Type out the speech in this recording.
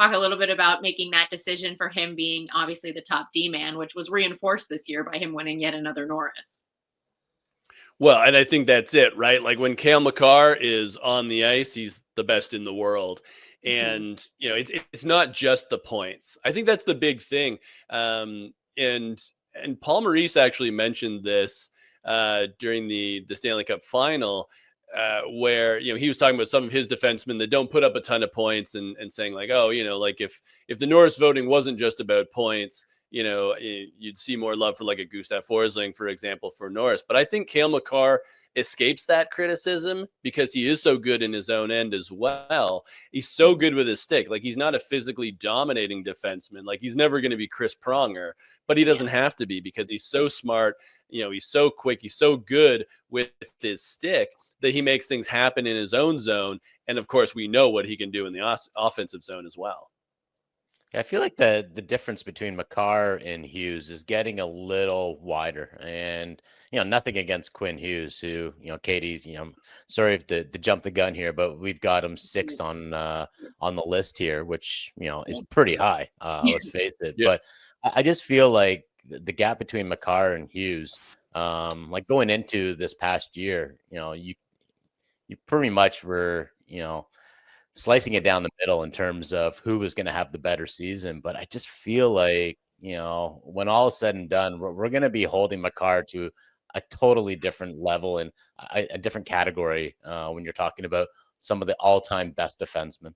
talk a little bit about making that decision for him being obviously the top D man, which was reinforced this year by him winning yet another Norris. Well, and I think that's it, right? Like when Cale Makar is on the ice, he's the best in the world. Mhm. And, it's not just the points. I think that's the big thing. And Paul Maurice actually mentioned this during the Stanley Cup final, where he was talking about some of his defensemen that don't put up a ton of points, and saying like, oh, like if the Norris voting wasn't just about points, you'd see more love for like a Gustav Forsling, for example, for Norris. But I think Cale Makar escapes that criticism because he is so good in his own end as well. He's so good with his stick. Like, he's not a physically dominating defenseman. Like, he's never going to be Chris Pronger, but he doesn't have to be because he's so smart. He's so quick. He's so good with his stick that he makes things happen in his own zone. And of course, we know what he can do in the offensive zone as well. I feel like the difference between Makar and Hughes is getting a little wider. And, nothing against Quinn Hughes, who, Katie's, sorry to jump the gun here, but we've got him sixth on the list here, which, is pretty high. Let's face it. Yeah. But I just feel like the gap between Makar and Hughes, like going into this past year, you pretty much were, slicing it down the middle in terms of who was going to have the better season. But I just feel like, when all is said and done, we're going to be holding Makar to a totally different level and a different category when you're talking about some of the all-time best defensemen.